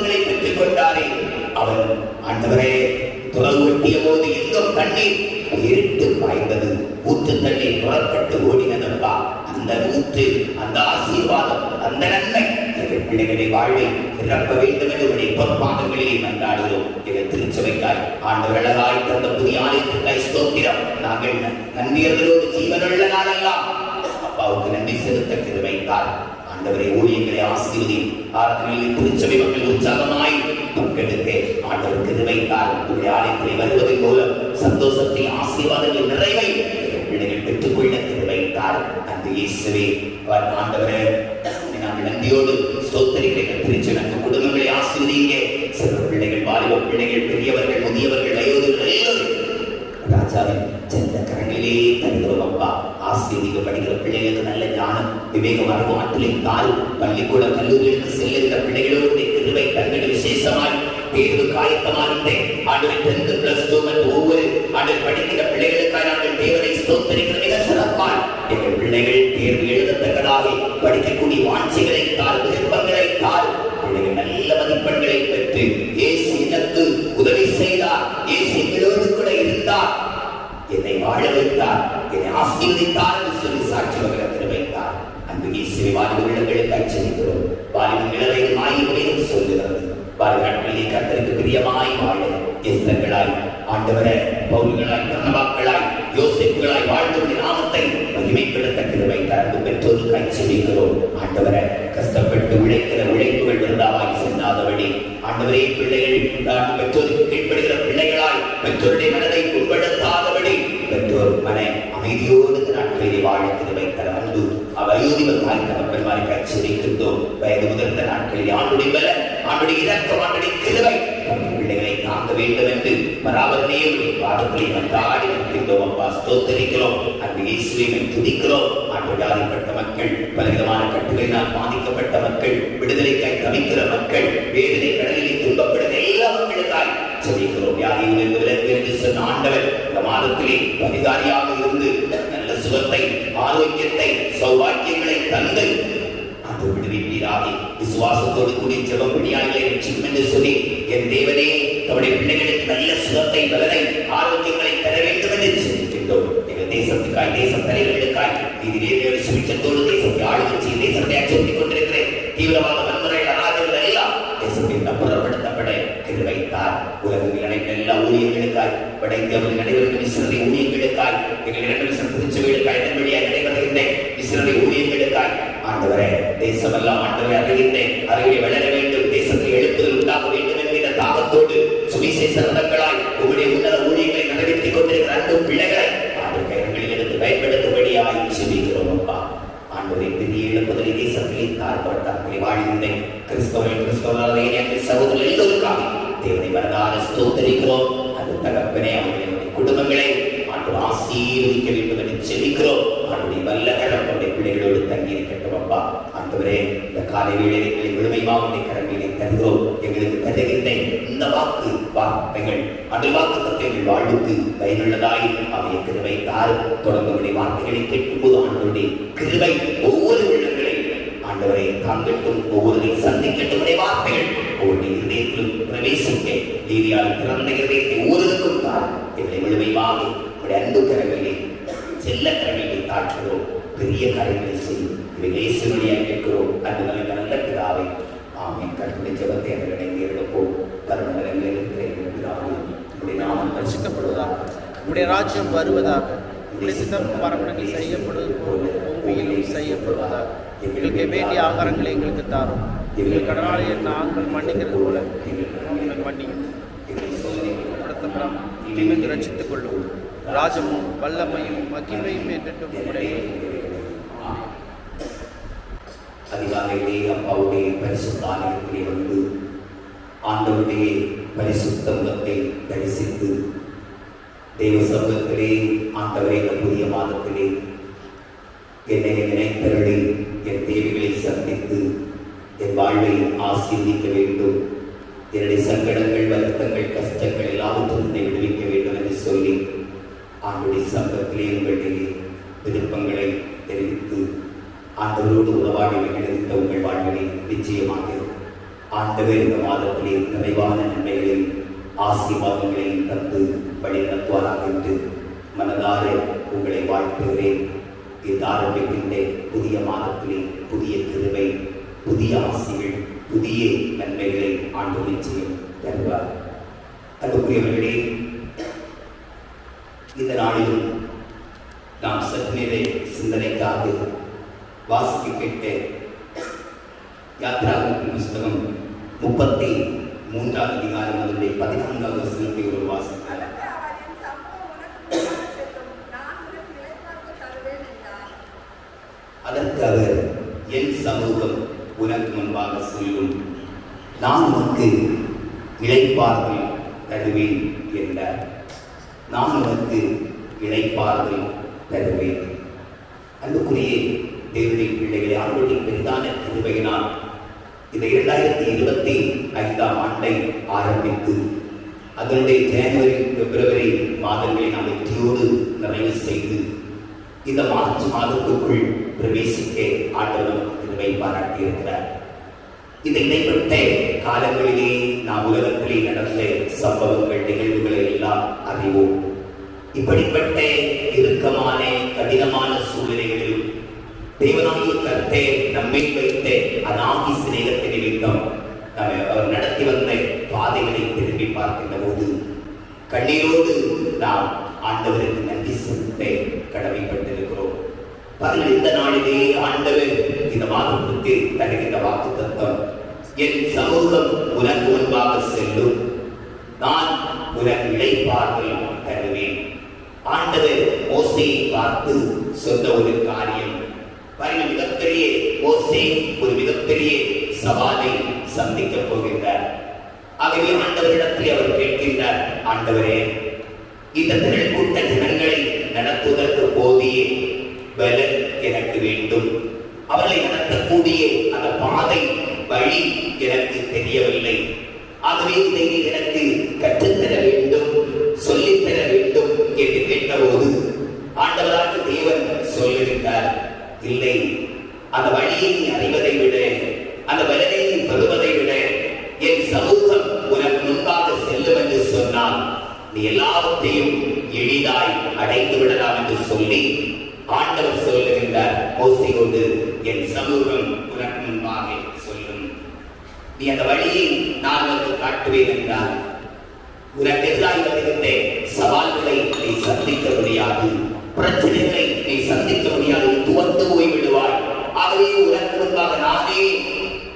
ஆசீர்வாதங்களை பெற்றுக் கொண்டாரே, அவன் ஆண்டவரே துறவு வெட்டிய போது எங்கும் தண்ணீர் ஏறிட்டு பாய்ந்தது, ஊற்று தண்ணீர் புறப்பட்டு ஓடினதப்பா. அந்த ஊற்று, அந்த ஆசீர்வாதம், அந்த நன்மை எங்கள் பிள்ளைகளை வாழ்வை நிரப்ப வேண்டும் என்று பொற்பாதங்களிலே மன்றாடுகிறோம். எங்கள் திருச்சபைக்காய் ஆண்டவர் அழகாய் தந்த புதிய ஆலயத்திற்காய் ஸ்தோத்திரம். நாங்கள் நன்றியர்களோடு ஜீவனுள்ள நாளெல்லாம் அப்பாவுக்கு நன்றி செலுத்த கிருபைத்தார். ஆண்டவரை ஊழியங்களை ஆசீர்வதி ஆராதனையில் திருச்சபை மக்கள் உற்சாகமாய் பங்கெடுக்க ஆண்டவர் கிருபைத்தார். உங்களுடைய ஆலயத்திலே வருவதன் மூலம் சந்தோஷத்தை, ஆசீர்வாதங்களை, நிறைவை பிள்ளைகள் பெற்றுக்கொள்ள கிருபைத்தார். அந்த இயேசுவே ஆண்டவரே நாங்கள் நன்றியோடு ஸ்தோத்திரிக்கிறீர்கள். திருச்சபை நம்ம குடும்பங்களை ஆசீர்வதிங்க. சிறு பிள்ளைகள், வாலிப பிள்ளைகள், பெரியவர்கள், முதியவர்கள், வயோதிகர்கள் எல்லோரும் ராஜாவின் சென்ற கரங்களிலே தருகிறோம் அப்பா. ஆசீர்வதிக்க படிக்கிற பிள்ளைகளுக்கு நல்ல ஞானம், விவேகம், அறிவு, ஆற்றலை தாரு. பள்ளிக்கூட கல்லூரிகளுக்கு செல்லுகிற பிள்ளைகளோடு கிருபை தங்கள் விசேஷமாய் தேர்வு காயத்தமானே ஆண்டு 10+2 மற்றும் ஒவ்வொரு ஆண்டு படிக்கிற பிள்ளைகளுக்காக நாங்கள் தேவனை ஸ்தோத்திரிக்கிற மிக சிறப்பாய் எங்கள் பிள்ளைகள் தேர்வு எழுதத்தக்கதாக படிக்கக்கூடிய வாஞ்சிகளை தார், விருப்பங்களை தார். பிள்ளைகள் நல்ல மதிப்பெண்களை பெற்று இயேசு எனக்கு உதவி செய்தார், இயேசு எங்களோடு கூட இருந்தார், என்னை வாழ வைத்தார், என்னை ஆசீர்வதித்தார் என்று சொல்லி சாட்சி பகர வைத்தார். அன்பு இயேசுவை வாலிப உள்ளங்களுக்கு அச்சரிக்கிறோம். வாலிப இளவை மாயிலும் சொல்லுகிறது. வாலிப நாட்களிலே கர்த்தருக்கு பிரியமாய் வாழ எஸ்தர்களாய், ஆண்டவரே பவுல்களாய், பர்னபாக்களாய், யோசேப்புகளாய் வாழ்ந்து நாமத்தை மகிமைப்படுத்த கிருபை தரந்து பெற்றோருக்கு அச்சரிக்கிறோம். ஆண்டவரே கஷ்டப்பட்டு உழைக்கிற உழைப்புகள் விருதாவாய் செல்லாதபடி ஆண்டவரே பிள்ளைகள் பெற்றோருக்கு கீழ்ப்படுகிற பிள்ளைகளாய் பெற்றோருடைய மனதை புண்படுத்தாதபடி பெற்றோர் மன அமைதியோடு நாட்களிலே வாழ கிருபை தர அன்பு அவையோதிகள் தாய் தகப்பன்மாரை அச்சரிக்கின்றோம். வயது முதிர்ந்த நாட்களில் ஆண்டுடைய பல, ஆண்டுடைய இரக்கம், ஆண்டுடைய கிருபை பிள்ளைகளை தாங்க வேண்டும் என்று பராபரமே பாதத்திலே வந்தாடி நிற்கின்றோம் அப்பா. ஸ்தோத்தரிக்கிறோம். அன்பு இயேசுவை துதிக்கிறோம். ஆண்டுடையாதிப்பட்ட மக்கள், பலவிதமான கட்டுகளினால் பாதிக்கப்பட்ட மக்கள், விடுதலைக்காய் தவிக்கிற மக்கள், வேதனை கடலிலே துன்பப்படுகிற எல்லா மக்களுக்காய் ஜெபிக்கிறோம். யாரையும் என்று விலக்கு என்று சொன்ன ஆண்டவர் இந்த மாதத்திலே அதிகாரியாக இருந்து நல்ல சுகத்தை, ஆரோக்கியத்தை, சௌபாக்கியங்களை தந்து அது விடுவிப்பீராக. விசுவாசத்தோடு கூடிய ஜெபம் பிடியாளிகளை ரட்சிக்கும் என்று சொல்லி என் தேவனே தம்முடைய பிள்ளைகளுக்கு நல்ல சுகத்தை, பலனை, ஆரோக்கியங்களை தர வேண்டும் என்று சிந்திக்கின்றோம். எங்கள் தேசத்துக்காய், தேச தலைவர்களுக்காய் நீதிநேர்மையோடு சுபிட்சத்தோடு தேசத்தை ஆளுகட்சி, தேசத்தை அச்சுறுத்திக் கொண்டிருக்கிற தீவிரவாத வன்முறை அராஜகங்கள் எல்லாம் தேசத்தின் அப்புறப்படுத்தப்பட வைத்தார். உலகில் நடைபெற்ற எல்லா ஊழியர்களுக்காய், வட இந்தியாவில் நடைபெறும் மிஸ்ரரை ஊழியர்களுக்காய், எங்கள் இரண்டு திருச்சபைகளுக்காய், இதன் வழியாக நடைபெறுகின்ற மிஸ்ரரை ஊழியர்களுக்காய் ஆண்டவரே தேசமெல்லாம் ஆண்டவரை அறிவிலே வளர வேண்டும், தேசத்தை எழுப்புதல் உண்டாக வேண்டும் என்கிற தாகத்தோடு சுவிசேஷ ரதங்களாய் உங்களுடைய உன்னத ஊழியர்களை நிறைவேற்றிக் கொண்டிருக்கிற அன்பு பிள்ளைகளை ஆண்டு கைகளில் எடுத்து பயன்படுத்தும்படியாய் செபிக்கிறோம் அப்பா. ஆண்டவரை பெரிய எழுப்புதலை தேசத்திலே தாழ்பட்டார்களை வாழ்கின்ற கிறிஸ்தவர்கள் சகோதரர்கள் எல்லோருக்காக தேவனை வரதார ஸ்தோத்தரிக்கிறோம். அது தகப்பனே அவர்களுடைய குடும்பங்களை ஆண்டு ஆசீர்வதிக்க வேண்டும் என்று செபிக்கிறோம். அவருடைய வல்ல கடவுளுடைய பிள்ளைகளோடு தங்கி இருக்கட்டும் அப்பா. ஆண்டவரே இந்த காலை வேளைகளை முழுமையாக கடமையை தருகிறோம். எங்களுக்கு தருகின்ற இந்த வாக்குகள் அந்த வாக்கு தத்துவங்கள் வாழ்வுக்கு பயனுள்ளதாய் அவைய கிருபை தார். தொடர்புடைய வார்த்தைகளை கேட்கும் போது ஆண்டவருடைய கிருபை ஒவ்வொரு உள்ளங்களை ஆண்டவரை தாங்கட்டும், ஒவ்வொரு சந்திக்கட்டும். வார்த்தைகள் ஒவ்வொரு இதயத்திலும் பிரவேசிக்க நீதியால் திறந்த இதயத்தை ஒவ்வொருக்கும் தார். எங்களை முழுமையாக உடைய அன்பு கரங்களிலே, செல்ல கரங்களிலே தாழ்கிறோம். பெரிய காரியங்களை செய்யும் இவை இயேசுவினால் கேட்கிறோம். அன்பு நல்ல பிதாவே, ஆமென். கர்த்தருடைய ஜெபத்தை அவர்களை நேரிடப்போம். பரமண்டலங்களில் இருக்கிற எங்கள் பிதாவே, உம்முடைய நாமம் பரிசுத்தப்படுவதாக, உம்முடைய ராஜ்யம் வருவதாக, உம்முடைய சித்தம் பரமண்டலங்களில் செய்யப்படுவது போல பூமியிலும் செய்யப்படுவதாக. எங்களுக்கு வேண்டிய ஆகாரங்களை எங்களுக்கு தாரும். எங்கள் கடனாளியை நாங்கள் மன்னிக்கிறது போல எங்களுக்கு மன்னியும். தீமைக்கு ரட்சித்துக் கொள்ளும். ராஜமும் வல்லமையும் மகிமையும் என்றும் அதிகாலையிலே அப்பாவுடைய பரிசுத்தாலயத்திலே வந்து ஆண்டவருடைய பரிசுத்த முகத்தை தரிசித்து தேவ சமூகத்திலே ஆண்டவரை இந்த புதிய மாதத்திலே என்னை நினைத்தருளி என் தேவைகளை சந்தித்து என் வாழ்வை ஆசீர்வதிக்க வேண்டும், என்னுடைய சங்கடங்கள், வருத்தங்கள், கஷ்டங்கள் எல்லாவற்றும் விடுவிக்க வேண்டும் என்று சொல்லி ஆண்டுடைய சங்கத்திலே உங்களுடைய விருப்பங்களை தெரிவித்து ஆண்டவரோடு உறவாடி மகிழ்ந்த உங்கள் வாழ்வினை நிச்சயமாக ஆண்டவர் இந்த மாதத்திலே நிறைவான நன்மைகளையும் ஆசீர்வாதங்களையும் தந்து வழி நடத்துவாராக என்று மனதார உங்களை வாழ்த்துகிறேன். இந்த ஆரம்பிக்கின்ற புதிய மாதத்திலே புதிய கிருபை, புதிய ஆசைகள், புதிய நன்மைகளை ஆண்டவர் நிச்சயம் தருவார். அன்புக்குரியவர்களே, இந்த நாளிலும் நாம் சற்று சிந்தனைக்காக வாசிக்க கேட்ட யாத்ராகமத்தின் புஸ்தகம் 33 அதிகாரம் அதனுடைய 14வது வசனத்தை ஒரு வாசித்தார். அதற்கு அவர், என் சமூகம் உனக்கு முன்பாக செல்லும், நான் உனக்கு இளைப்பாறுதல் தருவேன் என்றார். நான் உனக்கு இளைப்பாறுதல் தருவேன். அன்புக்குரிய தேவனுடைய பிள்ளைகளை, ஆண்டவருடைய பெரிதான கிருபையினால் இந்த 2025ஆம் ஆண்டை ஆரம்பித்து அதனுடைய ஜனவரி, பிப்ரவரி மாதங்களை நாம் வெற்றியோடு நிறைவு செய்து இந்த மார்ச் மாதத்துக்குள் பிரவேசிக்க ஆண்டவர் நமக்கு கிருபை பாராட்டி இருக்கிறார். இந்த இடைப்பட்ட காலங்களிலே நாம் உலகத்திலே நடந்த சம்பவங்கள், நிகழ்வுகளை எல்லாம் அறிவோம். இப்படிப்பட்ட இறுக்கமான கடினமான சூழ்நிலைகளிலும் தேவனாகிய கர்த்தர் நம்மை வைத்த அநாதி சிநேகத்தை நிமித்தம் அவர் நடத்தி வந்த பாதைகளை திரும்பி பார்க்கின்ற போது கண்ணீரோடு நாம் ஆண்டவருக்கு நன்றி செலுத்த கடமைப்பட்டிருக்கிறோம். பாருங்கள், இந்த நாளிலே ஆண்டவர் இந்த மாதத்திற்கு தருகின்ற வாக்குத்தத்தம், என் சமூகம் உனக்கு முன்பாக செல்லும், நான் உனக்கு இளைப்பாறுதல் தருவேன். ஆண்டவர் மோசேயை பார்த்து சொன்ன ஒரு காரியம். பாருங்கள், மிகப்பெரிய மோசே ஒரு மிகப்பெரிய சவாலை சந்திக்க போகின்றார். ஆகவே ஆண்டவரிடத்தில் அவர் கேட்கின்றார், ஆண்டவரே, இந்த திரள் கூட்ட ஜனங்களை நடத்துவதற்கு போதிய பலன் எனக்கு வேண்டும். அவர்களை நடத்தக்கூடிய அந்த பாதை வழி எனக்கு தெரியவில்லை. ஆகவே இதை எனக்கு கற்றுத்தர வேண்டும், சொல்லித்தர வேண்டும் என்று கேட்டபோது ஆண்டவராக தேவன் சொல்லுகின்றார், இல்லை, அந்த வழியை நீ அறிவதை விட, அந்த பலனை நீ பெறுவதை விட என் சமூகம் உனக்கு முன்பாக செல்லும் என்று சொன்னால் நீ எல்லாவற்றையும் எளிதாய் அடைந்து விடலாம் என்று சொல்லி ஆண்டவர் சொல்லுகின்றார் மோசேயோடு, என் சமூகம் உனக்கு முன்பாக சொல்லும், நீ அந்த வழியை நான் உனக்கு காட்டுவேன் என்றால் உனக்கு எதிராக வருகின்ற சவால்களை நீ சந்திக்க முடியாது, பிரச்சனைகளை நீ சந்திக்க முடியாது, துவந்து போய் விடுவாய். ஆகவே உனக்கு முன்பாக நானே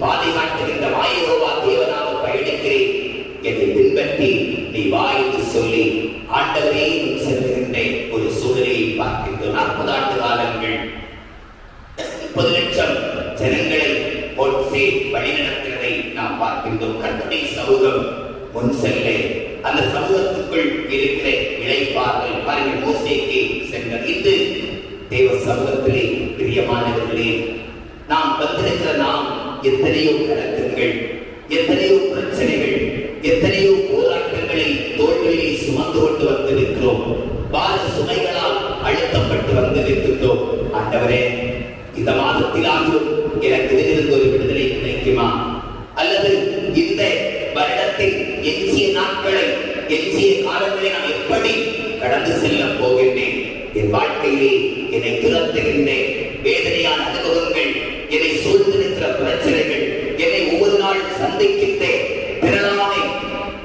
பாதுகாட்டுகின்ற வாயகோவா தேவனாக பயணிக்கிறேன், என்னை பின்பற்றி நீ வா என்று சொல்லி ஆண்டவரே செல்லுகின்ற ஒரு சூழ்நிலையை பார்க்கின்றோம். 40 ஆண்டு காலங்கள் 30 லட்சம் ஜனங்களை மோசே வழிநடத்துவதை நாம் பார்க்கின்றோம். கர்த்தருடைய சமூகம் முன் செல்ல அந்த சமூகத்துக்குள் இருக்கிற இளைப்பாறுதல் பாருங்கள் மோசேக்கு சென்றது. இன்று தேவ சமூகத்திலே பிரியமானவர்களே, நாம் வந்திருக்கிற நாம் எத்தனையோ கலக்கங்கள், எத்தனையோ பிரச்சனைகள், எத்தனையோ போராட்டங்களை தோள்களிலே சுமந்து கொண்டு வந்திருக்கிறோம். பார சுமைகளால் அழுத்தப்பட்டு வந்திருக்கின்றோம். ஆண்டவரே, இந்த மாதத்திலாகவும் எனக்கு இதிலிருந்து ஒரு விடுதலை கிடைக்குமா? அல்லது இந்த வருடத்தில் எஞ்சிய நாட்களை, எஞ்சிய காலங்களை நான் எப்படி கடந்து செல்ல போகின்றேன்? என் வாழ்க்கையிலே என்னை துரத்துகின்ற வேதனையான அனுபவங்கள், என்னை சூழ்ந்திருக்கிற பிரச்சனைகள், என்னை ஒவ்வொரு நாள் சந்திக்கின்ற திரளான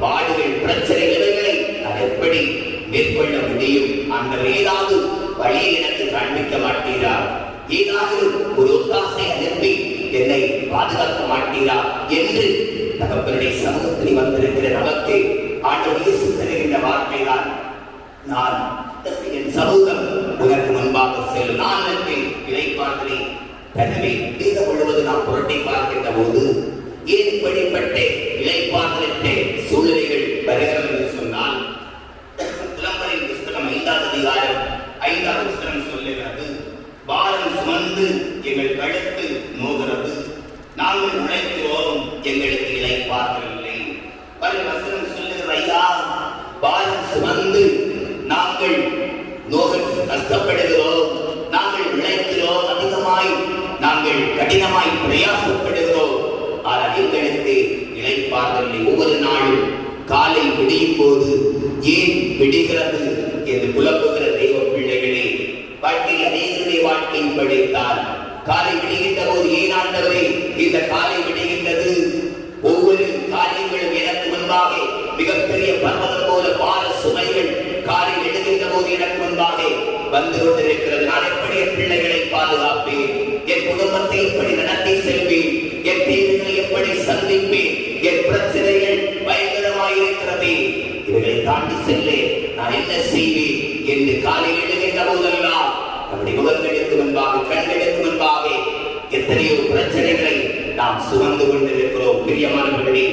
பாடுகள், பிரச்சனை இவைகளை நான் எப்படி மேற்கொள்ள முடியும்? ஆண்டவர் ஏதாவது வழியை எனக்கு காண்பிக்க மாட்டீரா? ஏதாவது ஒரு ஒத்தாசை அனுப்பி என்னை பாதுகாக்க மாட்டீரா என்று தகப்பனுடைய சமூகத்தில் வந்திருக்கிற நமக்கு ஆண்டவர் இயேசு தருகின்ற வார்த்தைதான், நான் என் சமூகம் உனக்கு முன்பாக செல்லும், நான் உனக்கு இளைப்பாறுதலை தருவேன். வேத முழுவது நாம் புரட்டி பார்க்கின்ற போது ஏன் இப்படிப்பட்ட இளைப்பாறுதலற்ற சூழ்நிலைகள் வருகிறது என்று சொன்னால், புலம்பலின் புஸ்தகம் 5வது அதிகாரம் 5வது வசனம் சொல்லுகிறது, பாரம் சுமந்து எங்கள் கழுத்து நோகிறது, நாங்கள் உழைக்கிறோம், எங்களுக்கு இளைப்பாறுதல் இல்லை. வசனம் சொல்லுகிற, ஐயா, பாரம் சுமந்து நாங்கள் கஷ்டப்படுகிறோம், நாங்கள் உழைக்கிறோம், அதிகமாய் நாங்கள் கடினமாய் பிரயாசப்படுகிறோம். ஆனால் எங்களுக்கு இளைப்பாறுதலை ஒவ்வொரு நாளும் காலை விடியும் போது ஏன் விடுகிறது என்று புலம்புகிற தெய்வ பிள்ளைகளே, வாழ்க்கையில் அநேகருடைய வாழ்க்கையை படைத்தால் காலை விடுகின்ற போது ஏன் ஆண்டவரே இந்த காலை விடுகின்றது? ஒவ்வொரு காரியங்களும் எனக்கு முன்பாக மிகப்பெரிய பர்வதம் போல பார சுமைகள் காலை விடுகின்ற போது எனக்கு முன்பாக வந்து கொண்டிருக்கிறது. நான் எப்படி என் பிள்ளைகளை பாதுகாப்பேன்? என் குடும்பத்தை எப்படி நடத்தி செல்வேன்? என் தேவைகளை எப்படி சந்திப்பேன்? என் பிரச்சனைகள் பயங்கரமாயிருக்கிறது, இவர்களை தாண்டி செல்ல நான் என்ன செய்வேன் என்று காலை எழுகின்ற போதெல்லாம் நம்முடைய முகங்களுக்கு முன்பாக கண்களுக்கு முன்பாக எத்தனையோ பிரச்சனைகளை நாம் சுமந்து கொண்டிருக்கிறோம். பிரியமானவர்களே,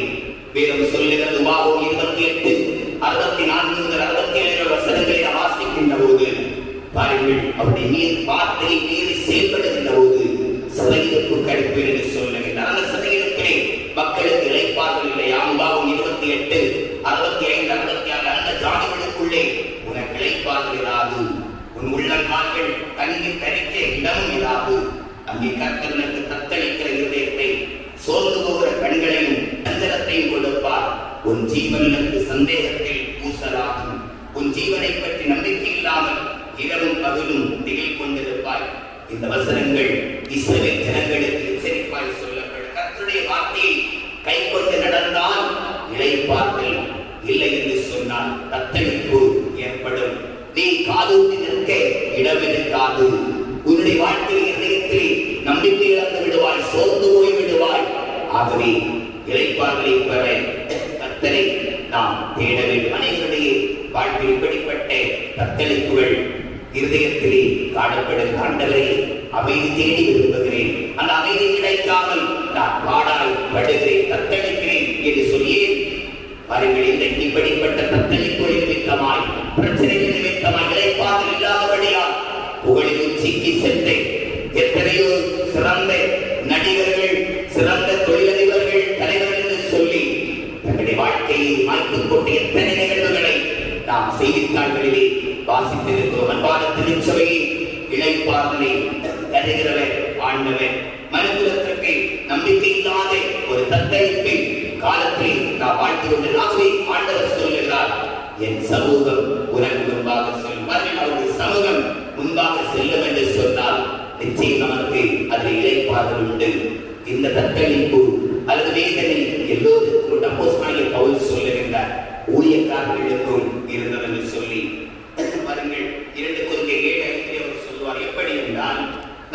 வேதம் சொல்லுகிறது உபாகமம் 28, 64 முதல் 67 வசனங்களை வாசிக்கின்ற போது பாருங்கள், அவருடைய நீர் வார்த்தையை மீறி செயல்படுகின்ற போது சதவீதப்பு கழிப்பேன் என்று சொல்லுகின்றார். அந்த சதவீதத்திலே மக்களுக்கு இளைப்பாறுதல் இல்லையா? உபாகமம் 28, 65, 66 அந்த ஜாதிகளுக்குள்ளே உனக்கு இளைப்பாறுதல் இராது, உன் உள்ளங்கால்கள் தங்கி தரிக்க இடமும் இராது. அங்கே கர்த்தனுக்கு தத்தளிக்கிற இதயத்தை, சோர்ந்து போகிற கண்களையும் சஞ்சலத்தையும் கொடுப்பார். உன் ஜீவனுக்கு சந்தேகத்தில் பூசலாகும். உன் ஜீவனை பற்றி நம்பிக்கை இல்லாமல் இரவும் பகலும் திகில் கொண்டிருப்பாய். இந்த வசனங்கள் இஸ்ரவேல் ஜனங்களுக்கு எச்சரிப்பாய் சொல்லப்படும். கர்த்தருடைய வார்த்தையை கை கொண்டு நடந்தால் இளைப்பாறுதல், இல்லை என்று சொன்னால் தத்தளிப்பு ஏற்படும். நீ காதூட்டி நிற்க இடம் இருக்காது. உன்னுடைய வாழ்க்கையில் இதயத்திலே நம்பிக்கை இழந்து விடுவாய், சோர்ந்து போய் விடுவாய். ஆகவே இளைப்பாறுதலை பெற கர்த்தரை நாம் தேட வேண்டும். அனைவருடைய வாழ்க்கையில் இப்படிப்பட்ட தத்தளிப்புகள் இருதயத்திலே காணப்படும். ஆண்டவரே, அமைதி தேடி விரும்புகிறேன், அந்த அமைதி கிடைக்காமல் நான் பாடாய் படுகிறேன், தத்தளிக்கிறேன் என்று சொல்லியேன். பாருங்கள், இன்றைக்கு இப்படிப்பட்ட தத்தளிப்புகள் நிமித்தமாய், பிரச்சனைகள் நிமித்தமாய் இளைப்பாறுதல் இல்லாதபடியால் புகழின் உச்சிக்கு சென்று எத்தனையோ சிறந்த நடிகர்கள், சிறந்த தொழிலதிபர்கள், தலைவர்கள் என்று சொல்லி தன்னுடைய வாழ்க்கையை மாய்த்துக் கொண்டு எத்தனை நிகழ்வுகளை நாம் செய்தித்தாள்களிலே வாசித்திருக்கிறோம். அன்பான திருச்சபையை இளைப்பாறுதலை தருகிறவர் ஆண்டவர். மருத்துவத்திற்கு நம்பிக்கை இல்லாத ஒரு தத்தளிப்பை காலத்தில் நாம் வாழ்ந்து கொண்டிருந்தாகவே ஆண்டவர் சொல்லுகிறார், என் சமூகம் உனக்கு முன்பாக செல்லும். அவருடைய சமூகம் முன்பாக செல்லும் என்று சொன்னால் நிச்சயம் நமக்கு அதில் இளைப்பாறுதல் உண்டு. இந்த தத்தளிப்பு அல்லது வேதனை எல்லோருக்கும் அப்போஸ்தலனாகிய பவுல் சொல்லுகின்றார், ஊழியக்காரர்களுக்கும் இருந்தது என்று சொல்லி. பாருங்கள், 2 கொரிந்தியர் 7:5 அவர் சொல்லுவார், எப்படி என்றால்,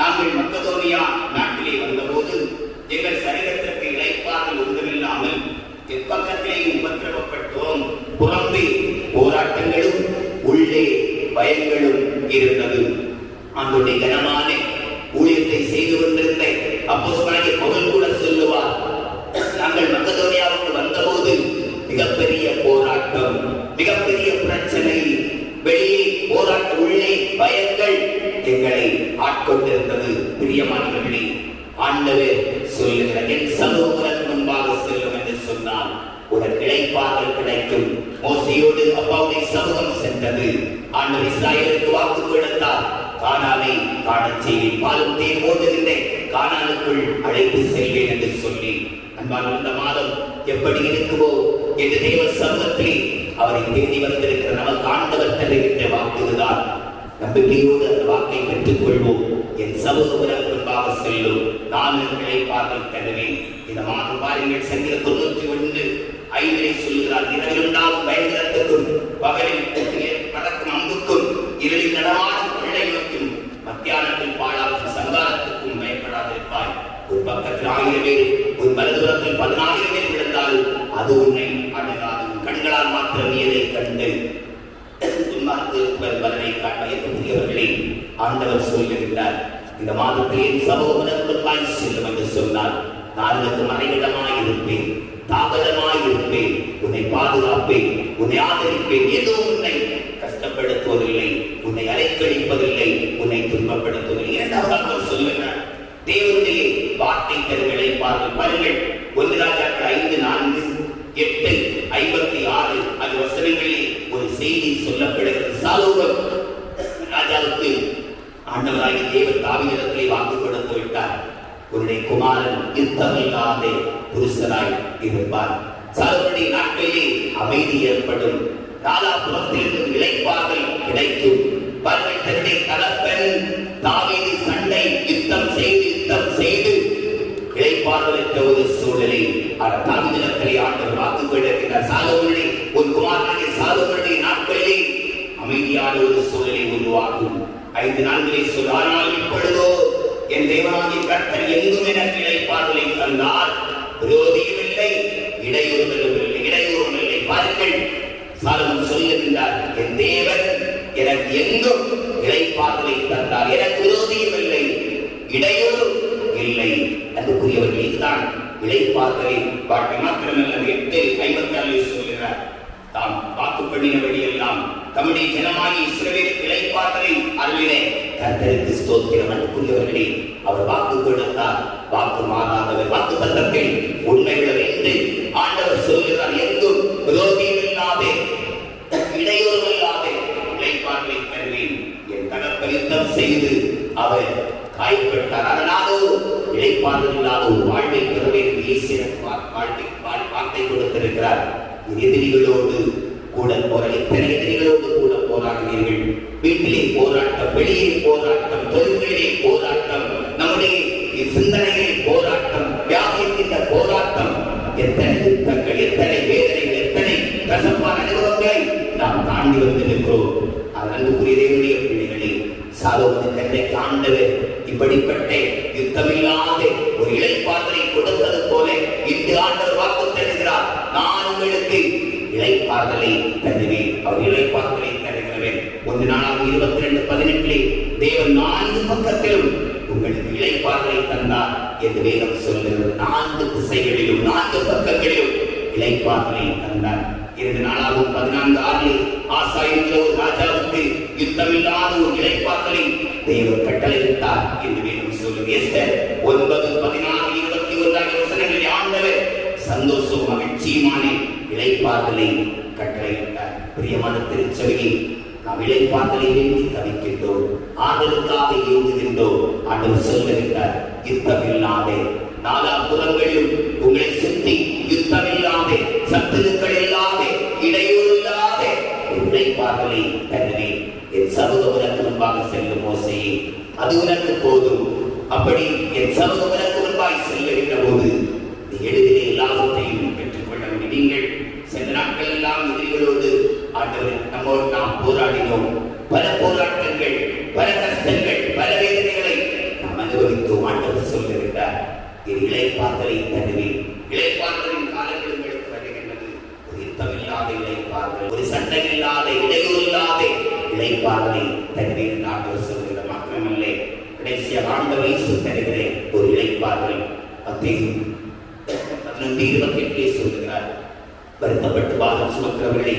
நாங்கள் மக்கதோனியா நாட்டிலே வந்தபோது எங்கள் சரீரத்திற்கு இளைப்பாறுதல் ஒன்றுமில்லாமல் எப்பக்கத்திலேயும் உபத்திரவப்பட்டோம். புறம்பே போராட்டங்களும் உள்ளே பயங்களும் இருந்தது. அவனுடைய கனமான ஊழியத்தை செய்து கொண்டிருந்த அப்போஸ்தலனாகிய பவுல் கூட சொல்லுவார், நாங்கள் மக்கதோனியாவுக்கு வந்தபோது மிகப்பெரிய போராட்டம், மிகப்பெரிய பிரச்சனை, வெளியே போராட்டம், உள்ளே பயங்கள் எங்களை ஆட்கொண்டிருந்தது. பிரியமானவர்களே, ஆண்டவர் சொல்லுகிற என் சமூகத்திற்கு முன்பாக செல்லும் என்று சொன்னால் உனக்கு இளைப்பாறுதல் கிடைக்கும். மோசேயோடு அப்பாவுடைய சமூகம் சென்றது. ஆண்டவர் இஸ்ராயேலுக்கு வாக்கு கொடுத்தார், கானானை காணச் செய்வேன், பாலும் தேன் ஓடுகின்ற கானானுக்குள் அழைத்து செல்வேன் என்று சொல்லி. அன்பான இந்த மாதம் எப்படி இருக்குமோ என்று தேவ சமூகத்திலே அவரை தேடி வந்திருக்கிற நமக்கு ஆண்டவர் தருகின்ற வாக்குதான். நம்பிக்கையோடு அந்த வாக்கை பெற்றுக் கொள்வோம். என் சமூகம் உனக்கு முன்பாக செல்லும், நான் இளைப்பாறுதல் தருவேன். இந்த மாதம் பாருங்கள், சங்கீதம் 91:5 சொல்கிறார், இரவில் உண்டாகும் பயங்கரத்துக்கும் பகலில் பறக்கும் அம்புக்கும் இருளில் நடமாடும் கொள்ளை நோக்கும் மத்தியானத்தில் பாழாகும் சங்காரத்துக்கும் பயப்படாதிருப்பாய். ஒரு பக்கத்தில் 1000 பேர், ஒரு வலதுபுறத்தில் 10000 பேர் விழுந்தாலும் அது உன்னை அணுகாது. கண்களால் மாத்திரம் நீரை கண்டு பலனை காண்பவர்களே, ஆண்டவர் சொல்லுகின்றார், இந்த மாதத்தில் என் சமூகத்திற்குள்ளாய் செல்லும் என்று சொன்னால் நான் உனக்கு மறைவிடமாய் இருப்பேன், தாபதமாய் இருப்பேன், உன்னை பாதுகாப்பேன், உன்னை ஆதரிப்பேன். எதுவும் உன்னை கஷ்டப்படுத்துவதில்லை, உன்னை அலைக்கழிப்பதில்லை, உன்னை துன்பப்படுத்துவதில்லை. இரண்டாவது சொல்லுகிறார், தேவனுடைய வார்த்தை கருகளை பாருங்கள். 1 ராஜாக்கள் 5:4, 8:56 அது வசனங்களிலே ஒரு செய்தி சொல்லப்படுகிறது. சாலோமோன் ராஜாவுக்கு ஆண்டவராகிய தேவன் தாவீதிடத்திலே வாக்கு கொடுத்து விட்டார், உன்னுடைய குமாரன் யுத்தமில்லாத புருஷனாய் இருப்பார். சாலமோனுடைய நாட்களிலே அமைதி ஏற்படும். நாலாபுறத்திலிருந்து இளைப்பாறுதல் கிடைக்கும். பாருங்கள், தன்னுடைய தகப்பன் தாவீது சண்டை யுத்தம் செய்து இளைப்பாறுதலற்ற ஒரு சூழலை தாவீதிடத்திலே ஆண்டவர் வாக்கு கொடுக்கிறார். சாலமோனுடைய ஒரு குமாரனாகிய சாலமோனுடைய நாட்களிலே அமைதியான ஒரு சூழலை உருவாக்கும். 5 நாட்களே சொல். ஆனால் இப்பொழுதோ என் தேவனாகிய கர்த்தர் எங்கும் எனக்கு இளைப்பாறுதலை தந்தார். விரோதியும் இல்லை, இடையூறும் இல்லை. பாருங்கள், சாலமோன் சொல்லுகின்றார், என் தேவன் எனக்கு எங்கும் இளைப்பாறுதலை தந்தார். எனக்கு விரோதியும் இல்லை, இடையூறும் இல்லை. அன்புக்குரியவர்கள், இதுதான் இளைப்பாறுதலை வாழ்க்கை. மாத்திரமல்ல, 8:56 சொல்கிறார், தாம் வாக்கு பண்ணினபடி எல்லாம் தம்முடைய ஜனமாகி இஸ்ரவேலுக்கு இளைப்பாறுதலை அருளினே. கர்த்தருக்கு ஸ்தோத்திரம். அன்புக்குரியவர்களே, அவர் வாக்கு கொடுத்தார், வாக்கு மாறாதவர். வாக்கு தத்தத்தில் உண்மைகள் என்று ஆண்டவர் சொல்கிறார். எங்கும் விரோதியும் இல்லாதே, இடையூறும் இல்லாதே இளைப்பாறுதலை தருவேன். என் தகப்பன் யுத்தம் செய்து அவர் காயப்பட்டார். அதனாலோ இளைப்பாறுதல் இல்லாத ஒரு வாழ்வை பெறுவேன் வார்த்தை கொடுத்திருக்கிறார். எதிரிகளோடு கூட எத்தனை எதிரிகளோடு கூட போராடுவீர்கள். வீட்டிலே போராட்டம், வெளியே போராட்டம், தொழில்களிலே போராட்டம், நம்முடைய சிந்தனையிலே போராட்டம், வியாதியின் போராட்டம், எத்தனை யுத்தங்கள், எத்தனை வேதனைகள், எத்தனை கசப்பான அனுபவங்களை நாம் தாண்டி வந்திருக்கிறோம். அன்புக்குரிய தேவனுடைய பிள்ளைகளே, சாலமோன் கண்டைக்கு ஆண்டவர் இப்படிப்பட்ட யுத்தமில்லாத ஒரு இளைப்பாறுதலை கொடுத்தது போல இந்த ஆண்டவர் வாக்கு தருகிறார். நான் உங்களுக்கு இளைப்பாறுதலை தருவேன். அவர் இளைப்பாறுதலை தருகிறவர். 1 நாளாகமம் 22:18 தேவன் 4 பக்கத்திலும் உங்களுக்கு இளைப்பாறுதலை தந்தார் என்று வேதம் சொல்லுகிறது. 4 திசைகளிலும் 4 பக்கங்களிலும் இளைப்பாறுதலை தந்தார். 2 நாளாகமம் 14:6 ஆசா என்ற ஒரு ராஜாவுக்கு யுத்தமில்லாத ஒரு இளைப்பாறுதலை தேவன் கட்டளையிட்டார் என்று வேதம் சொல்லுகிறது. எஸ்தர் 9:16-21 வசனங்களில் ஆண்டவர் சந்தோஷம் மகிழ்ச்சியுமான இளைப்பாறுதலை கட்டளையிட்டார். பிரியமான திருச்சபையை, நாம் இளைப்பாறுதலை வேண்டி தவிக்கின்றோம், ஆதலுக்காக ஏங்குகின்றோம். ஆண்டவர் சொல்லுகின்றார், யுத்தமில்லாத நாலாபுறங்களிலும் உங்களை சுற்றி யுத்தமில்லாத, சத்துருக்கள் இல்லாத, இடையூறு இல்லாத ஒரு இளைப்பாறுதலை தருவேன். என் சமூகம் உனக்கு முன்பாக செல்லும் மோசேயே, அது உனக்கு போதும். அப்படி என் சமூகம் உனக்கு முன்பாய் செல்லுகின்ற போது நீ எளிதிலே எல்லாவற்றையும் பெற்றுக்கொள்ள முடியும். நீங்கள் சென்ற நாட்கள் எல்லாம் எதிரிகளோடு ஆண்டவர் நம்மோடு நாம் போராடினோம். பல போராட்டங்கள், பல கஷ்டங்கள், பல வேதனைகளை நாம் அனுபவித்தோம். ஆண்டவர் சொல்லுகின்றார், என் இளைப்பாறுதலை தருவேன். இளைப்பாறுதலின் காலங்கள் உங்களுக்கு வருகின்றது. ஒரு யுத்தமில்லாத இளைப்பாறுதல், ஒரு சண்டை இல்லாத, இடையூறு இல்லாத இளைப்பாறுதலை தருவேன் ஆண்டவர் சொல்லுகிற. மாத்திரமல்ல, கடைசியாக ஆண்டவர் இயேசு தருகிற ஒரு இளைப்பாறுதல். மத்தேயு 11:28 சொல்லுகிறார், வருத்தப்பட்டு பாரம் சுமக்கிறவர்களே,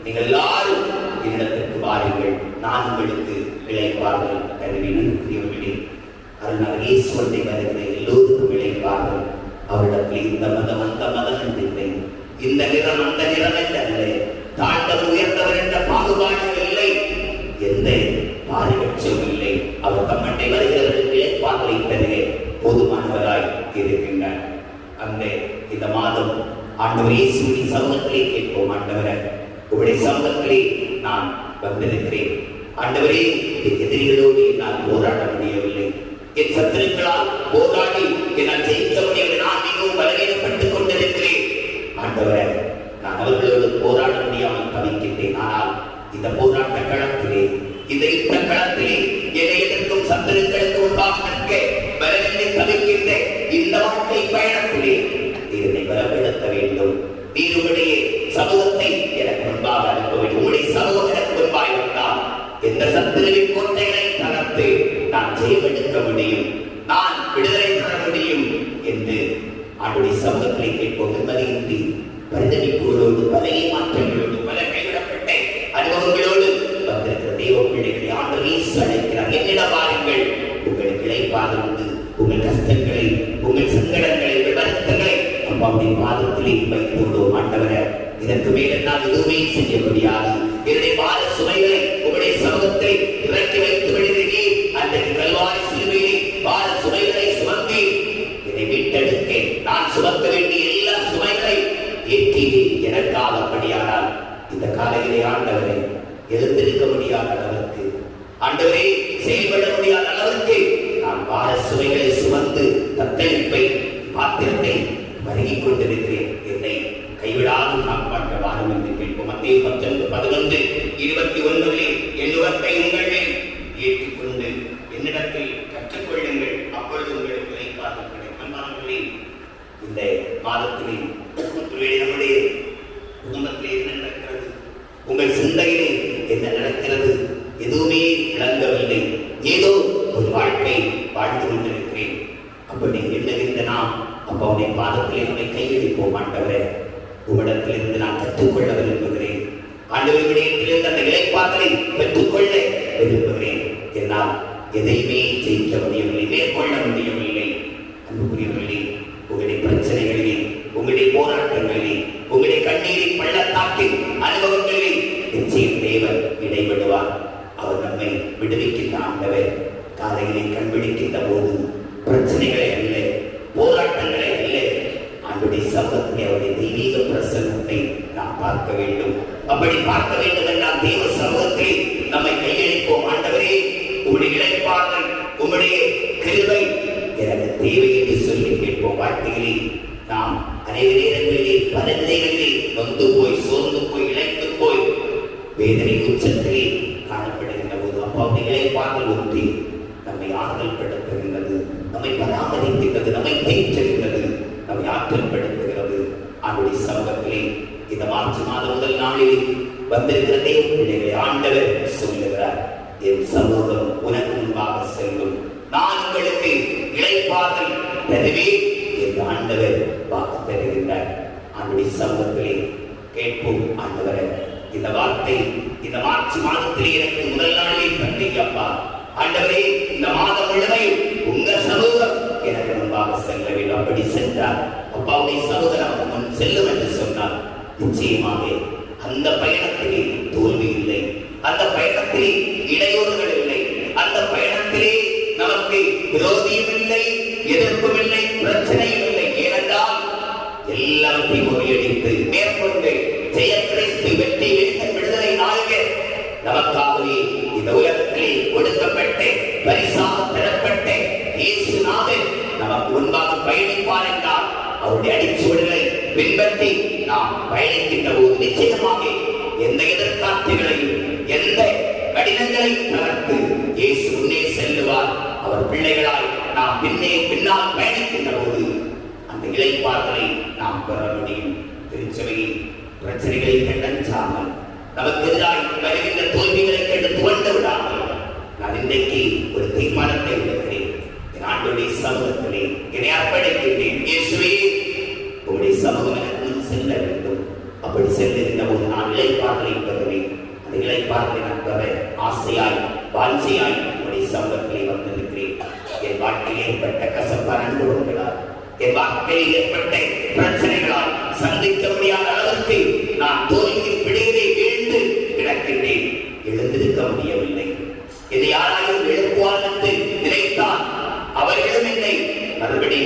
நீங்கள் எல்லாரும் என்னிடத்திற்கு வாருங்கள், நான் உங்களுக்கு இளைப்பாறுதல் தருவேன். புரியவர்களே, அதனால் இயேசுவை வருகிற எல்லோருக்கும் இளைப்பாறுதல். அவரிடத்தில் இந்த மதம் அந்த மதம் என்றில்லை, இந்த நிறம் அந்த நிறம் என்றல்ல, தாழ்ந்தவர் உயர்ந்தவர் என்ற பாகுபாடு இல்லை, எந்த பாரிபட்சம் இல்லை. அவர் தம்மட்டை வருகிறவர்களுக்கு இளைப்பாறுதலை தருக போதுமானவராய் இருக்கின்றார். அந்த இந்த மாதம் ஆண்டவர் இயேசுவின் சமூகத்திலே கேட்போம். ஆண்டவரே, உங்களுடைய சமூகத்திலே நான் வந்திருக்கிறேன். ஆண்டவரே, என் எதிரிகளோடு என்னால் போராட முடியவில்லை, என் சத்துருக்களால் போராடி என்னால் ஜெயிக்க முடியவில்லை, நான் மிகவும் பலவீனப்பட்டுக் கொண்டிருக்கிறேன். ஆண்டவரே, நான் அவர்களோடு போராட முடியாமல் தவிக்கின்றேன். ஆனால் இந்த போராட்ட களத்திலே, இந்த யுத்த களத்திலே என்னை எதிர்க்கும் சத்துருக்களுக்கு முன்பாக நிற்க பலவில்லை தவிக்கின்ற இந்த வாழ்க்கை பயணத்திலே என்னை பலப்படுத்த வேண்டும். நீருடைய சமூகத்தை எனக்கு முன்பாக அனுப்ப வேண்டும். உங்களுடைய சமூகம் எனக்கு முன்பாக வந்தால் எந்த சத்துருவின் கோட்டைகளை தகர்த்து நான் ஜெயமெடுக்க முடியும், நான் விடுதலை பெற முடியும் என்று ஆண்டுடைய சமூகத்திலே கேட்போம். நிம்மதியின்றி பரிதவிப்புகளோடு, பல ஏமாற்றங்களோடு, பல கைவிடப்பட்ட அனுபவங்களோடு வந்திருக்கிற தெய்வ பிள்ளைகளை ஆண்டவர் இயேசு அழைக்கிறார். என்னிடம் வாருங்கள், உங்களுக்கு இளைப்பாறுதல் உண்டு. உங்கள் கஷ்டங்களை, உங்கள் சங்கடங்களை, உங்கள் வருத்தங்களை அம்மாவுடைய பாதத்திலே வைத்து விடுவோம். ஆண்டவரே, இதற்கு மேல் என்னால் எதுவுமே செய்ய முடியாது, என்னுடைய பாத சுமைகளை உங்களுடைய சமூகத்தை இறக்கி வைத்து விடுகிறேன். அன்றைக்கு கல்வாரி சிலுவையிலே பாத சுமைகளை சுமந்து என்னை மீட்டெடுக்க நான் சுமக்க வேண்டிய எனக்காக அப்படியானால் இந்த காலையிலே ஆண்டவரை எழுந்திருக்க முடியாத அளவிற்கு, ஆண்டவரே செயல்பட முடியாத அளவிற்கு நான் பார சுமைகளை சுமந்து தத்தளிப்பை பாத்திரத்தை வருகிக் கொண்டிருக்கிறேன். என்னை கைவிடாது காப்பாற்ற வாரும் என்று கேட்போம். மத்தேயு 19:21 என்னுவத்தை உங்கள் மேல் ஏற்றுக்கொண்டு என்னிடத்தில் கற்றுக்கொள்ளுங்கள், அப்பொழுது உங்களுக்கு இளைப்பாறுதல் கிடைக்கும். அன்பானவர்களே, இந்த மாதத்திலே நம்முடைய குடும்பத்திலே என்ன நடக்கிறது, உங்கள் சிந்தையிலே என்ன நடக்கிறது, எதுவுமே விளங்கவில்லை. ஏதோ ஒரு வாழ்க்கை வாழ்ந்து கொண்டிருக்கிறேன் அப்படி எண்ணுகின்ற நாம் அப்பாவுடைய பாதத்திலே நம்மை கையெழுப்போம். ஆண்டவரே, உம்மிடத்திலிருந்து நான் கற்றுக்கொள்ள விரும்புகிறேன். ஆண்டவரிடத்திலிருந்து அந்த இளைப்பாறுதலை பெற்றுக்கொள்ள விரும்புகிறேன். என்னால் எதையுமே ஜெயிக்க முடியவில்லை, மேற்கொள்ள முடியவில்லை. அன்புக்குரியவர்களே, உங்களுடைய பிரச்சனைகளிலே, உங்களுடைய போராட்டங்களிலே, உங்களுடைய கண்ணீரின் பள்ளத்தாக்கின் அனுபவங்களிலே நிச்சயம் தேவன் இடைவிடுவார். அவர் நம்மை விடுவிக்கின்ற ஆண்டவர். காலையிலே கண்பிடிக்கின்ற போது பிரச்சனைகளை அல்ல, போராட்டங்களை அல்ல, ஆண்டுடைய சமூகத்தை, அவருடைய தெய்வீக பிரசன்னத்தை நாம் பார்க்க வேண்டும். அப்படி பார்க்க வேண்டும் என்றால் தெய்வ சமூகத்தை நம்மை கையளிப்போம். ஆண்டவரே, உங்களுடைய இளைப்பாறுதல், உங்களுடைய கிருபை எனக்கு தேவை என்று சொல்லி கேட்போம். வாழ்க்கையிலே நாம் அநேக நேரங்களிலே, பல நிலைகளிலே நொந்து போய், சோர்ந்து போய், இழைத்து போய், வேதனை உச்சத்திலே காணப்படுகின்ற போது அப்பாவுடைய இளைப்பாறுதல் ஒன்றி நம்மை ஆறுதல் படுத்துகின்றது, நம்மை பராமரிக்கின்றது, நம்மை தேற்றுகின்றது, நம்மை ஆற்றல் படுத்துகிறது. அவருடைய சமூகத்திலே இந்த மார்ச் மாதம் முதல் நாளில் வந்திருக்கிற தேவ பிள்ளைகளை ஆண்டவர் சொல்லுகிறார், என் சமூகம் உனக்கு முன்பாக செல்லும், நான் உங்களுக்கு இளைப்பாறுதல் தருவேன் என்று ஆண்டவர் வாக்கு தருகின்றார். அவருடைய சமூகத்திலே கேட்போம். ஆண்டவரே, இந்த வார்த்தை இந்த மார்ச் மாதத்திலே எனக்கு முதல் நாளிலே தந்தீங்கப்பா. ஆண்டவரே, இந்த மாதம் முழுமையும் உங்க சமூகம் எனக்கு முன்பாக செல்ல வேண்டும். அப்படி சென்றார் அப்பாவுடைய சமூகம் நமக்கு முன் செல்லும் என்று சொன்னார். நிச்சயமாக அந்த பயணத்திலே தோல்வி இல்லை, அந்த பயணத்திலே இடையூறுகள் இல்லை, அந்த பயணத்திலே நமக்கு விரோதியும் இல்லை, எதிர்ப்பும் இல்லை, பிரச்சனையும் இல்லை. ஏனென்றால் எல்லாத்தையும் முறியடித்து மேற்கொண்டு ஜெய கிறிஸ்து வெற்றி விடுதலை நாயகர் நமக்காகவே இந்த உலகத்திலே கொடுக்கப்பட்டு பரிசாக பெறப்பட்ட இயேசுநாதர் நமக்கு முன்பாக பயணிப்பார் என்றால் அவருடைய அடிச்சுவடுகளை பின்பற்றி நாம் பயணிக்கின்ற போது நிச்சயமாக எந்த எதிர்காட்சிகளையும், எந்த கடினங்களையும் தகர்த்து இயேசு முன்னே செல்லுவார். அவர் பிள்ளைகளாய் நாம் பின்னால் பயணிக்கின்ற போது அந்த இளைப்பாறுதலை நாம் பெற முடியும். திருச்சபையில் பிரச்சனைகளை கண்டஞ்சாமல், நமக்கு எதிராக வருகின்ற தோல்விகளை கண்டு துவண்டு விடாமல், நான் இன்றைக்கு ஒரு தீர்மானத்தை எடுக்கிறேன். என் ஆண்டுடைய சமூகத்திலே என்னை அர்ப்பணிக்கின்றேன். இயேசுவே, உங்களுடைய சமூகம் எனக்கு முன் செல்ல வேண்டும். அப்படி செல்லுகின்ற போது நான் இளைப்பாறுதலை பெறுவேன். அந்த இளைப்பாறுதலை நான் பெற ஆசையாய், வாஞ்சையாய் உங்களுடைய சமூகத்திலே வந்திருக்கிறேன். என் வாழ்க்கையில் ஏற்பட்ட கசப்பான அனுபவங்களால், என் வாழ்க்கையில் ஏற்பட்ட பிரச்சனைகளால் சந்திக்க முடியாத அளவிற்கு நான் தோல்வியின் பிடியிலே வீழ்ந்து கிடக்கின்றேன். எழுந்திருக்க முடியவில்லை. என்னை யாராலும் எழுப்புவார் என்று நினைத்தால் அவர்களும் என்னை மறுபடி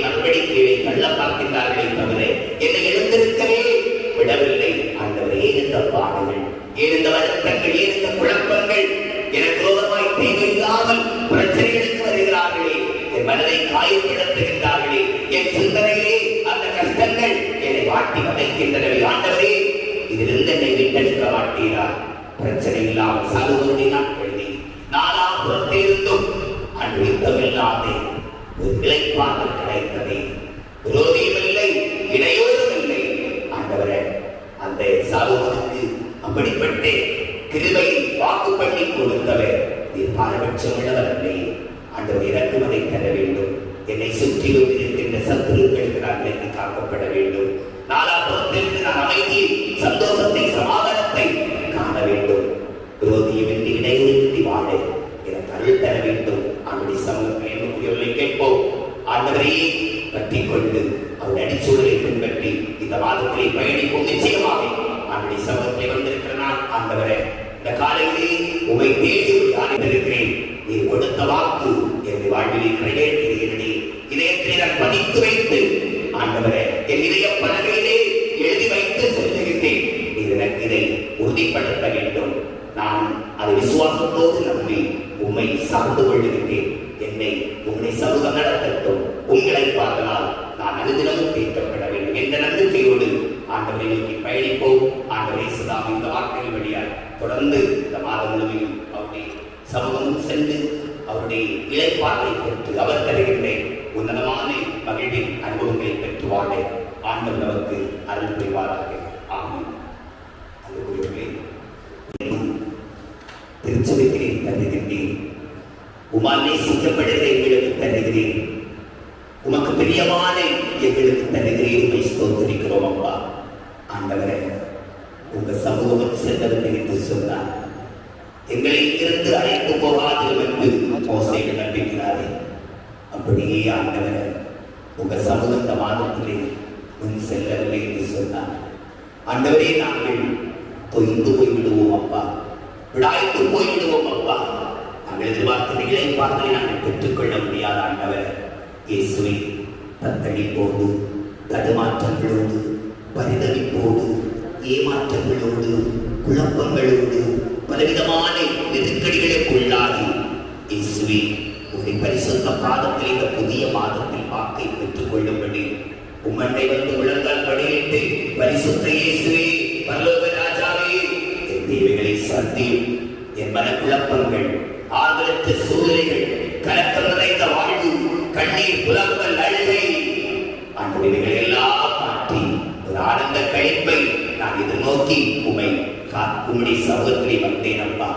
கீழே தள்ள பார்க்கின்றார்களே தவிர என்னை எழுந்திருக்கவே விடவில்லை. ஆண்டவரே, ஏன் இந்த பாடுகள், ஏன் இந்த வருத்தங்கள், ஏன் இந்த குழப்பங்கள், எனக்கு விரோதமாய் தேவையில்லாமல் பிரச்சனைகளுக்கு வருகிறார்களே, என் மனதை காயப்படுத்துகின்றார்களே, என் சிந்தனையிலே அந்த கஷ்டங்கள் என்னை வாட்டி வதைக்கின்றனவே. ஆண்டவரே, இதிலிருந்து என்னை விட்டெடுக்க மாட்டீரா? பிரச்சனை இல்லாமல் சாகுவதை நாட்களிலே நாலாபுரத்திலிருந்தும் அன்பித்தமில்லாதே ஒரு இளைப்பாறுதல் கிடைத்ததே. விரோதியும் இல்லை, இடையூறும் இல்லை. ஆண்டவரே, அந்த சாகுவதற்கு அப்படிப்பட்ட கிருபையை வாக்கு பண்ணி கொடுத்தவர் நீர் பாரபட்சம் உள்ளவர் இல்லை. ஆண்டவர் இறக்குமதை தர வேண்டும். என்னை சுற்றிலும் இருக்கின்ற சத்துருக்களுக்கு நான் விலக்கி காக்கப்பட வேண்டும். நாலாபுரத்திலிருந்து நான் அமைதியை, சந்தோஷத்தை, சமாதானத்தை காண வேண்டும். விரோதியும் என்று இடையிலிருந்து வாழ எனக்கு அருள் தர வேண்டும். அவருடைய சமூகத்தில் என்னுடையவர்களை கேட்போம். ஆண்டவரையே பற்றி கொண்டு அவருடைய அடிச்சூழலை பின்பற்றி இந்த மாதத்திலே பயணிப்போம். நிச்சயமாக அவருடைய சமூகத்தை வந்திருக்கிற நான் ஆண்டவரே, இந்த காலையிலே உமை தேடி இருக்கிறேன். நீ கொடுத்த வாக்கு என்னுடைய வாழ்விலே நிறைவேற்றினே. இதயத்திலே நான் பதித்து வைத்து ஆண்டவரே, என் இதய பலகையிலே எழுதி வைத்து செல்லுகின்றேன். உறுதிப்படுத்த வேண்டும். நான் அதை விசுவாசத்தோடு நம்பி உம்மை சார்ந்து கொள்ளுகின்றேன். என்னை உம்முடைய சமூகம் நடத்தட்டும். உங்களை பார்த்தால் நான் அனுதினமும் தீர்க்கப்பட வேண்டும் என்ற நம்பிக்கையோடு ஆண்டவரை நோக்கி பயணிப்போம். ஆண்டவரை சுதாம் இந்த வார்த்தைகள் வழியால் தொடர்ந்து இந்த மாதம் முழுமையும் அவருடைய சமூகமும் சென்று அவருடைய இளைப்பாறை பெற்று அவர் தருகின்ற உன்னதமான மகிழ்வின் அனுபவங்களை பெற்று வாழ ஆண்டவர் நமக்கு அருள் புரிவாராக. ஆமென். அன்புக்குரியவர்களே, திருச்சபைக்கு தருகின்றேன். உமால் நேசிக்கப்படுகிற எங்களுக்கு தருகிறேன். உமக்கு பிரியமான எங்களுக்கு தருகிறேன். உம்மை ஸ்தோத்திரிக்கிறோம் அப்பா. ஆண்டவரே, உங்க சமூகம் சென்றவில்லை என்று சொன்னார். எங்களை இங்கிருந்து அழைத்து போகாதிரும் என்று மோசே நம்பிக்கிறாரே. அப்படியே ஆண்டவரே, உங்க சமூக இந்த மாதத்திலே முன் செல்லவில்லை என்று சொன்னார். ஆண்டவரே, நாங்கள் தொய்ந்து போய்விடுவோம் அப்பா, விடாய்த்து போய்விடுவோம் அப்பா. நாங்கள் எதிர்பார்த்த இளைப்பார்களை நாங்கள் பெற்றுக்கொள்ள முடியாத ஆண்டவர் இயேசுவை தத்தளிப்போடு, தடுமாற்றங்களோடு, பரிதவிப்போடு, ஏமாற்றங்களோடு, குழப்பங்களோடு, பலவிதமான நெருக்கடிகளுக்குள்ளாகி இயேசுவை உங்களுடைய பரிசுத்த பாதத்தில் இந்த புதிய மாதத்தில் வாக்கை பெற்றுக் கொள்ளும்படி உம்மண்டை வந்து முழங்கால் படியிட்டு, பரிசுத்த இயேசுவே, பரலோக ராஜாவே, என் தேவைகளை சந்தியும். என் மனக்குழப்பங்கள், ஆதரவற்ற சூழ்நிலைகள், கலக்கம் நிறைந்த வாழ்வு, கண்ணீர், புலம்பல், அழுகை, அன்புகளை எல்லாம் மாற்றி ஒரு ஆனந்த கழிப்பை நான் எதிர்நோக்கி உம்முடைய சமூகத்திலே வந்தேன் அப்பா.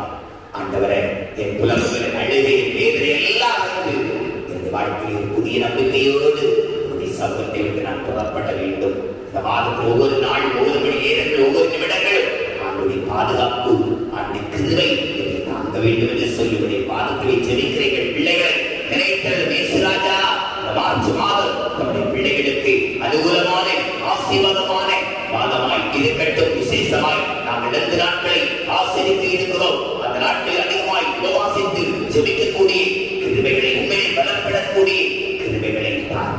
ஆண்டவரே, என் புலம்பல், அழுகை, வேதனை எல்லாம் என் வாழ்க்கையில் ஒரு புதிய நம்பிக்கையோடு உம்முடைய சமூகத்தை விட்டு நான் புறப்பட வேண்டும். இந்த மாதத்தில் ஒவ்வொரு நாளும், ஒவ்வொரு மணி நேரங்கள், ஒவ்வொரு நிமிடங்களும் ஆண்டுடைய பாதுகாப்பு, ஆண்டுடைய கிருபை என்னை தாங்க வேண்டும் என்று சொல்லி உடைய பாதத்திலே ஜெபிக்கிறீர்கள். பிள்ளைகளை நினைத்தது மேசுராஜா இந்த மார்ச் மாதம் நம்முடைய பிள்ளைகளுக்கு அனுகூலமான ஆசீர்வாதமான மாதமாய் இருக்கட்டும். விசேஷமாய் நாங்கள் 2 நாட்களை ஆசிரித்து இருக்கிறோம். அந்த நாட்களில் அதிகமாய் உபவாசித்து ஜெபிக்கக்கூடிய கிருபைகளை, உண்மையை பலப்படக்கூடிய கிருபைகளை தான்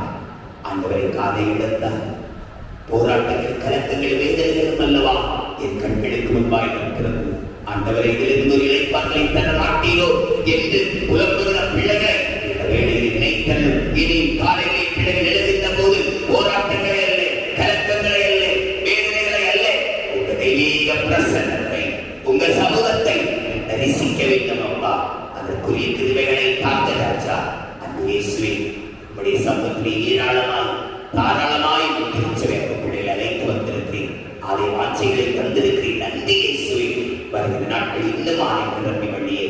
ஆண்டவரை காதை இழந்தார். போராட்டங்கள், கலக்கங்கள், வேதனைகளும் அல்லவா என் கண்களுக்கு முன்பாய் இருக்கிறது. ஆண்டவரை இதிலிருந்து ஒரு இளைப்பார்களை தர மாட்டீரோ என்று புலம்புகிற பிள்ளைகளை இந்த வேளையில் நினைத்தல்லும். இனி காலையிலே பிள்ளைகள் எழுகின்ற போது போராட்டங்களே அல்ல, கலக்கங்களே அல்ல, வேதனைகளை அல்ல, உங்க தெய்வீக பிரசன்னத்தை, உங்க சமூகத்தை தரிசிக்க வேண்டும் அப்பா. அதற்குரிய கிருபைகளை காத்த ராஜா அன்பு இயேசுவே, உம்முடைய சமூகத்திலே ஏராளமாய் தாராளமாய் திருச்சபை பிள்ளைகளை அழைத்து வந்திருக்கிறேன். அதை வாஞ்சைகளை தந்திருக்கிறேன். நன்றி இயேசுவே. வருகிற நாட்கள் இன்னும் ஆணைக்கு நிரம்பி வழியே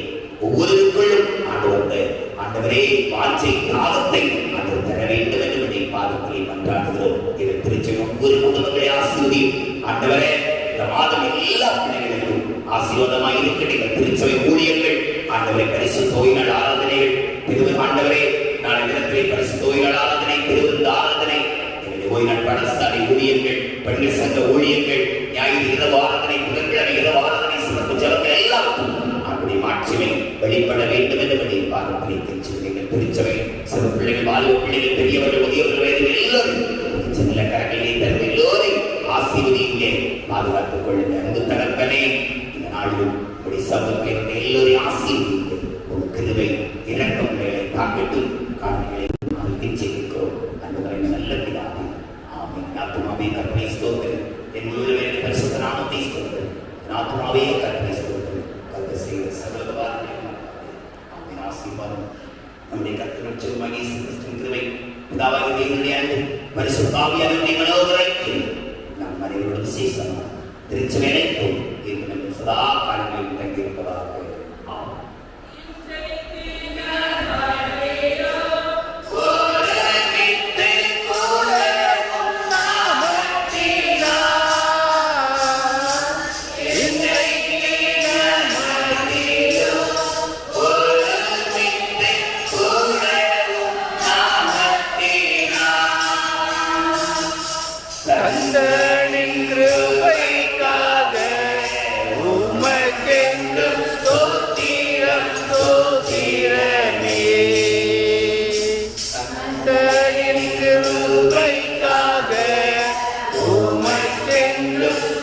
ஒவ்வொருவருக்குள்ளும் ஆண்டு வந்த ஆண்டவரே வாஞ்சை தாகத்தை ஆண்டு தர வேண்டும் என்று உடைய பாதத்திலே மன்றாடுகிறோம். இது திருச்சபை ஒவ்வொரு குடும்பங்களை ஆசீர்வதியும். ஆண்டவரே, இந்த மாதம் எல்லா பிள்ளைகளுக்கும் ஆசீர்வாதமாய் இருக்கிற திருச்சபை ஊழியர்கள், ஆண்டவரை பரிசுத்த ஓய்நாள் ஆராதனைகள், ஆண்டவரே நாளை தினத்திலே பரிசுத்த ஓய்நாள் ஆராதனை, திருவிருந்து ஆராதனை, ஓய்நாள் பாடசாலை ஊழியர்கள், பெண்கள் சங்க ஊழியர்கள், ஞாயிறு இரவு ஆராதனை, புதன்கிழமை இரவு ஆராதனை, சிறப்பு ஜபங்கள் எல்லாருக்கும் அவருடைய மாட்சிமை வெளிப்பட வேண்டும் என்று பாதத்திலே திருச்சபைகள், திருச்சபை சிறு பிள்ளைகள், வாலிப பிள்ளைகள், பெரியவர்கள், முதியவர்கள், வயதில் எல்லோரும் சின்ன கரங்களிலே தரும் எல்லோரையும் ஆசீர்வதிங்க, பாதுகாத்துக் கொள்ளுங்க. அன்பு தகப்பனே, இந்த நாளிலும் உடைய சமூகத்தில் இருந்த எல்லோரையும் ஆசீர்வதிங்க. ஒரு கிருபை, இரக்கம் வேலை காக்கட்டும். காரணங்களை ஜெயிக்கிறோம். அன்புகளை நல்ல பிதாவே, ஆமென். ஆத்துமாவே கர்த்தரை ஸ்தோத்திரி, என் முழுவதுமே பரிசுத்த நாமத்தை ஸ்தோத்திரி, ஆத்துமாவே கர்த்தரை ஸ்தோத்திரி, கர்த்தர் செய்த சகல உபகாரங்களையும் ஆமென். ஆசீர்வாதம் நம்முடைய கர்த்தர் உச்சமாகிய கிறிஸ்துவின் கிருபை, பிதாவாகிய தேவனுடைய அன்பு, பரிசுத்த ஆவியானவருடைய மனோகரை நம் அனைவரோடும் விசேஷமாக திருச்சபையை இன்னும் சதா காலங்களில் தங்கியிருப்பதாக. ஆமென்.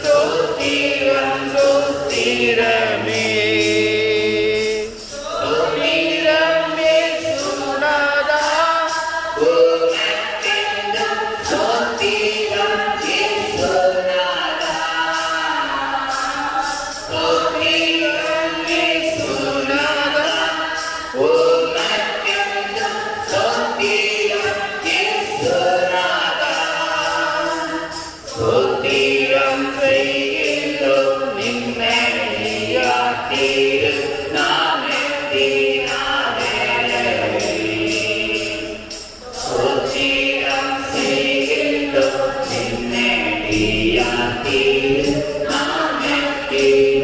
Stottiram, சுனாதா Yeah.